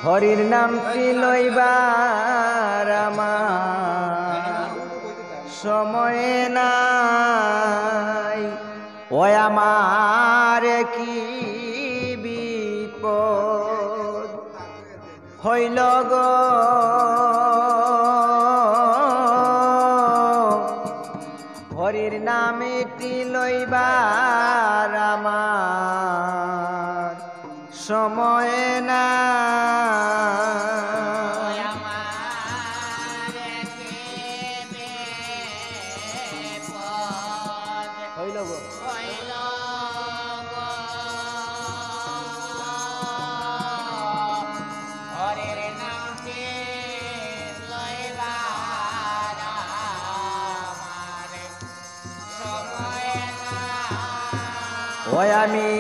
হরির নামটি লইবার আমার সময় নাই। ওই আমার কি বিপদ হইল গো, হরির নামটি লইবার আমার সময় না। হইল গো হরির নামটি লইবার আমার সময় নাই। ওই আমি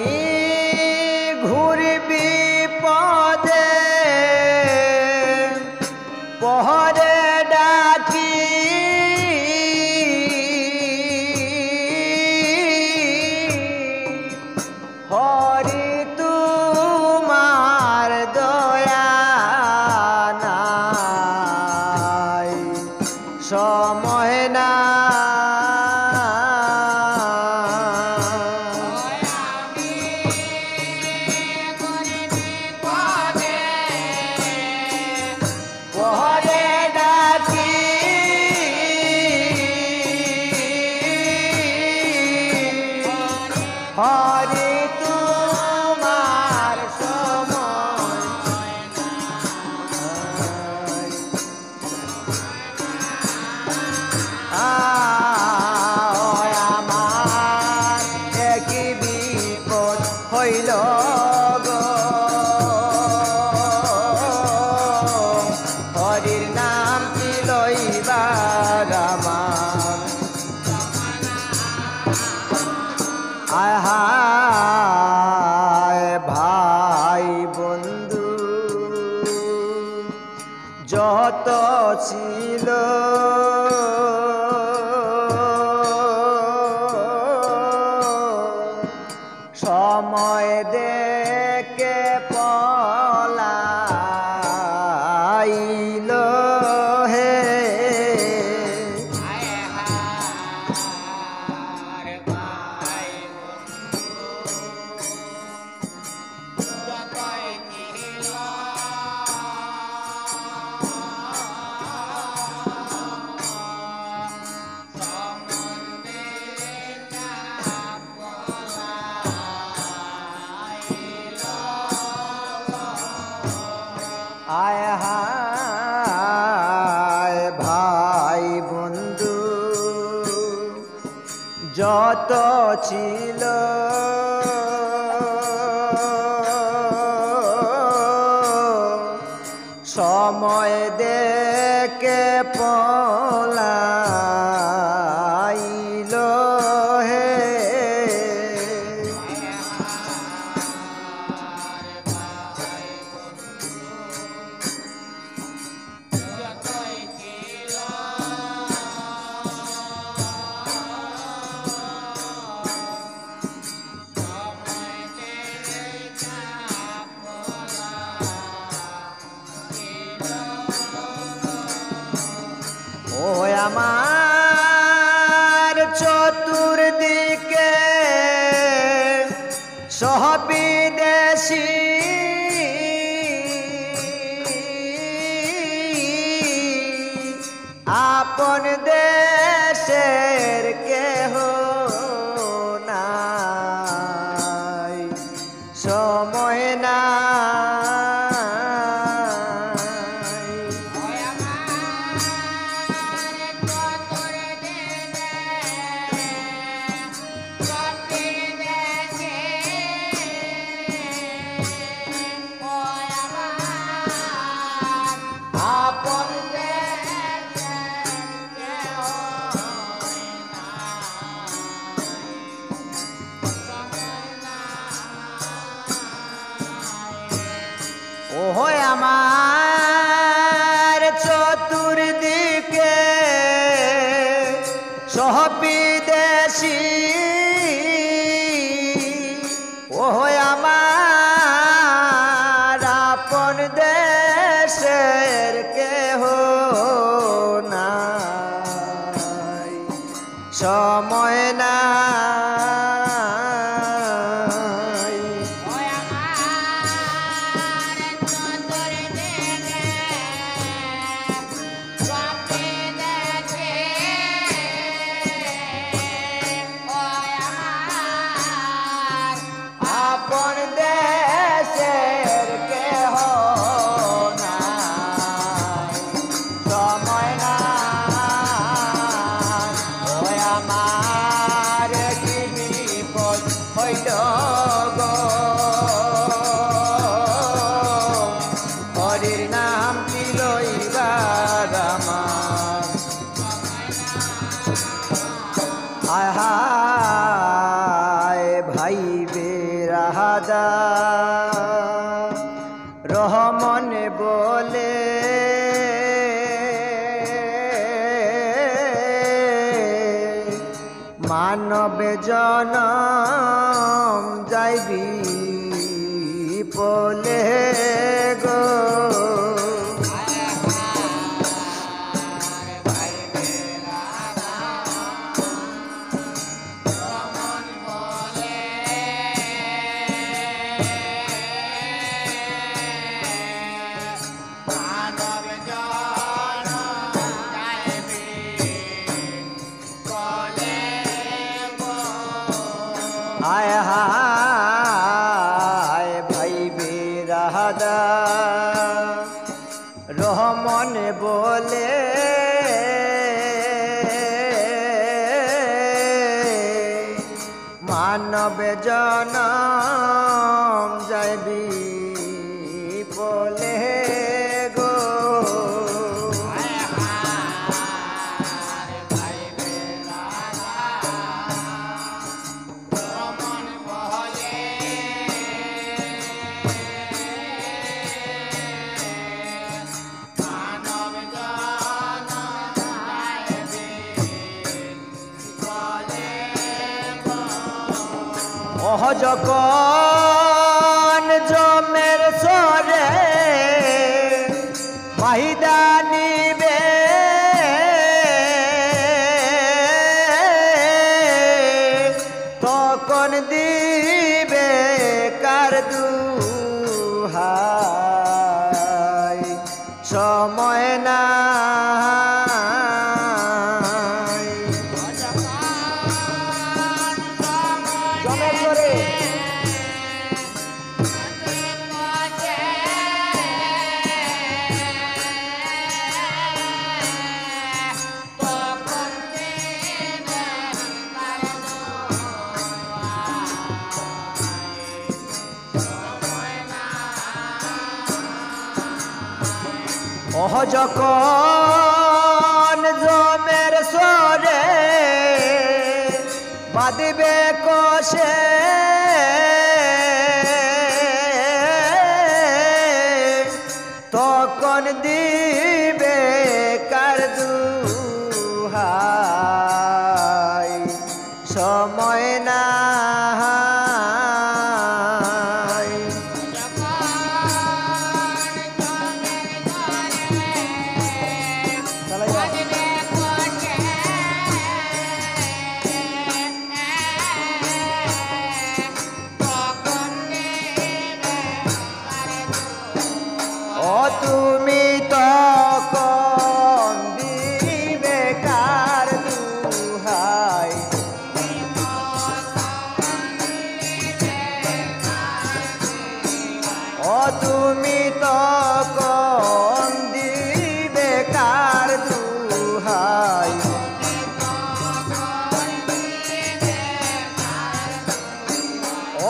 ঘুরি বিপদে পহরে ডাকি, হরি তোমার দয়া নাই, সময় না। হরি তোমার সময় আমার একই বিপদ হইল গো, হরির নামটি লইবার আমার আহায় ভাই বন্ধু যত ছিল সময় দেখে পলাইল হে। আয় হায় ভাই বন্ধু যত ছিল সময় দেখে পলাইল হে। ও আমার চতুর্দিকে সহবিদেশী, আপন দেশের কেহ নাই, সময় না। ও আমার আপন দেশের কেহ নাই, সময় নাই। ওই আমার চতুর্দিকে স্বপ্নে দেখে, ওই আমার আপন দেশের কেহ নাই, সময় নাই। ওই আমার কি বিপদ হইল গো, হরির নাম কি লইবার আমার। হায় হায় ভাই বেরাহাদা রহমন বলে, মানব জনম যাইবি বলে গো। হায় হায় ভাই বেরাহাদা রহমন বলে, মানব জনম যাইবি বলে গো। ওহ যখন জমের সরে মাহিদা নিবে, তখন দিবে কার দুহাই, সময় নাই। জমের সরে ওহ যখন জমের সরে বাঁধবে কষে, তখন দিবে কার দুহাই, সময় নাই। ও তুমি তখন দিবে কার দুহাই, ও তুমি তখন দিবে কার দুহাই।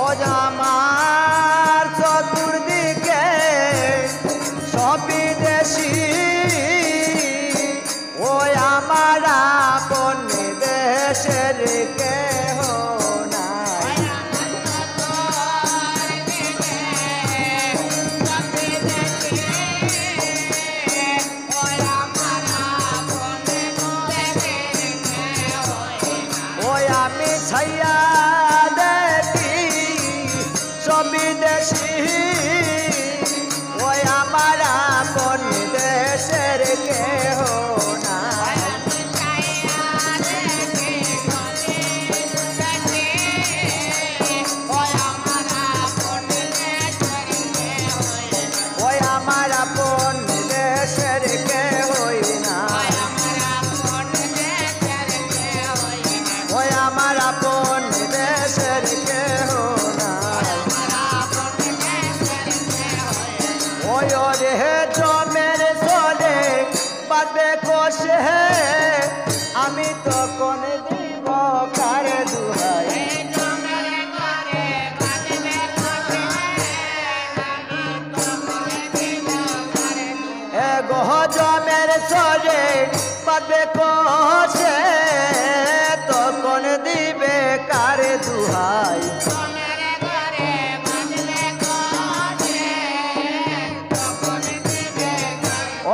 ও আমার চতুর্দিকে সবই দেশি, ওই আমার আপন দেশের কেহ নাই। ওই আমি ছাইয়া দেখি বিদেশি ওই আমার আপন দেশের কেহ নাই। ওই আমার আপন দেশের কেহই নাই। ওই আমার আপন দেশের কেহ নাই। ওই রে জমের চলে বাঁধবে কোষে আমি তখন দিব কার দুহাই। গহ জমের চলে বাঁধবে কোষে তখন দিবে কার দুহাই।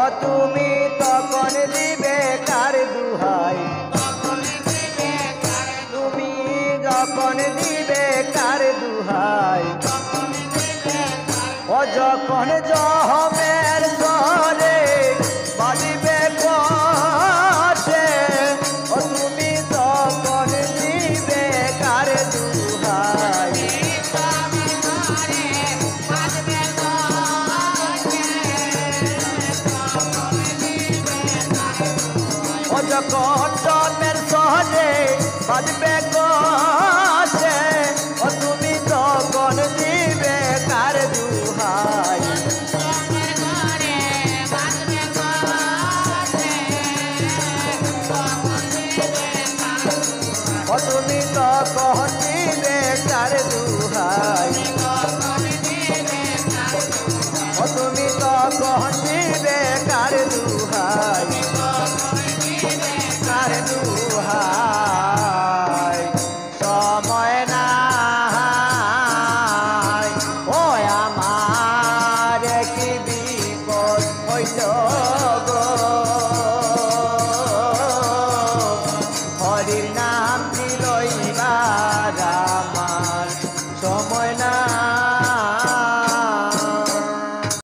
ও তুমি তখন দিবে কার দুহাই। তুমি যখন দিবে কার দুহাই। ও যখন জমের চলে বাজিবে কোষে ও তুমি তখন দিবে কার দুহাই। ও যখন জমের চলে বাজবে কোষে